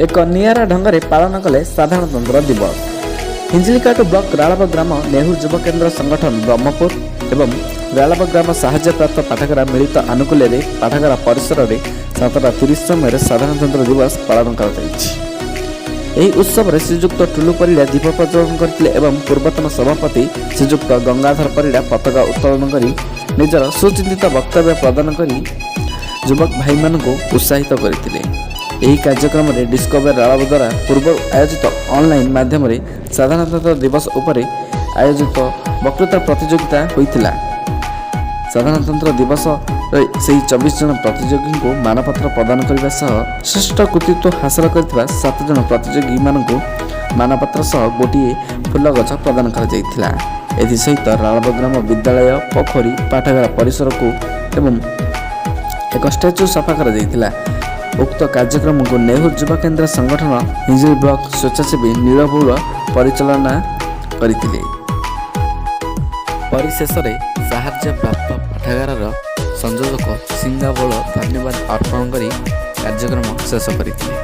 ଏକ ନିଆରା ଢଙ୍ଗରେ ପାଳନ କଲେ ସାଧାରଣତନ୍ତ୍ର ଦିବସ। ହିଞ୍ଜିଳିକାଟୁ ବ୍ଲକ ରାଳବ ଗ୍ରାମ ନେହେରୁ ଯୁବ କେନ୍ଦ୍ର ସଂଗଠନ ବ୍ରହ୍ମପୁର ଏବଂ ରାଳବ ଗ୍ରାମ ସାହାଯ୍ୟପ୍ରାପ୍ତ ପାଠାଗାର ମିଳିତ ଆନୁକୂଲ୍ୟରେ ପାଠାଗାର ପରିସରରେ 7:30 ସମୟରେ ସାଧାରଣତନ୍ତ୍ର ଦିବସ ପାଳନ କରାଯାଇଛି। ଏହି ଉତ୍ସବରେ ଶ୍ରୀଯୁକ୍ତ ଟୁଲୁ ପରିଡ଼ା ଦୀପ ପ୍ରଜ୍ୱଳନ କରିଥିଲେ ଏବଂ ପୂର୍ବତନ ସଭାପତି ଶ୍ରୀଯୁକ୍ତ ଗଙ୍ଗାଧର ପରିଡ଼ା ପତାକା ଉତ୍ତୋଳନ କରି ନିଜର ସୁଚିନ୍ତିତ ବକ୍ତବ୍ୟ ପ୍ରଦାନ କରି ଯୁବକ ଭାଇମାନଙ୍କୁ ଉତ୍ସାହିତ କରିଥିଲେ। ଏହି କାର୍ଯ୍ୟକ୍ରମରେ ଡିସ୍କଭର ରାଳବ ଦ୍ୱାରା ପୂର୍ବରୁ ଆୟୋଜିତ ଅନଲାଇନ୍ ମାଧ୍ୟମରେ ସାଧାରଣତନ୍ତ୍ର ଦିବସ ଉପରେ ଆୟୋଜିତ ବକ୍ତୃତା ପ୍ରତିଯୋଗିତା ହୋଇଥିଲା। ସାଧାରଣତନ୍ତ୍ର ଦିବସରେ ସେହି 24 ଜଣ ପ୍ରତିଯୋଗୀଙ୍କୁ ମାନପତ୍ର ପ୍ରଦାନ କରିବା ସହ ଶ୍ରେଷ୍ଠ କୃତିତ୍ୱ ହାସଲ କରିଥିବା 7 ଜଣ ପ୍ରତିଯୋଗୀମାନଙ୍କୁ ମାନପତ୍ର ସହ ଗୋଟିଏ ଫୁଲଗଛ ପ୍ରଦାନ କରାଯାଇଥିଲା। ଏଥିସହିତ ରାଳବ ଗ୍ରାମ ବିଦ୍ୟାଳୟ, ପୋଖରୀ, ପାଠାଗାର ପରିସରକୁ ଏବଂ ଏକ ଷ୍ଟାଚ୍ୟୁ ସଫା କରାଯାଇଥିଲା। ଉକ୍ତ କାର୍ଯ୍ୟକ୍ରମକୁ ନେହେରୁ ଯୁବ କେନ୍ଦ୍ର ସଂଗଠନ ହିଞ୍ଜିଳି ବ୍ଲକ ସ୍ୱେଚ୍ଛାସେବୀ ନୀଳବଉଳ ପରିଚାଳନା କରିଥିଲେ। ପରିଶେଷରେ ସାହାଯ୍ୟପ୍ରାପ୍ତ ପାଠାଗାରର ସଂଯୋଜକ ସିଙ୍ଗା ବଉଳ ଧନ୍ୟବାଦ ଅର୍ପଣ କରି କାର୍ଯ୍ୟକ୍ରମ ଶେଷ କରିଥିଲେ।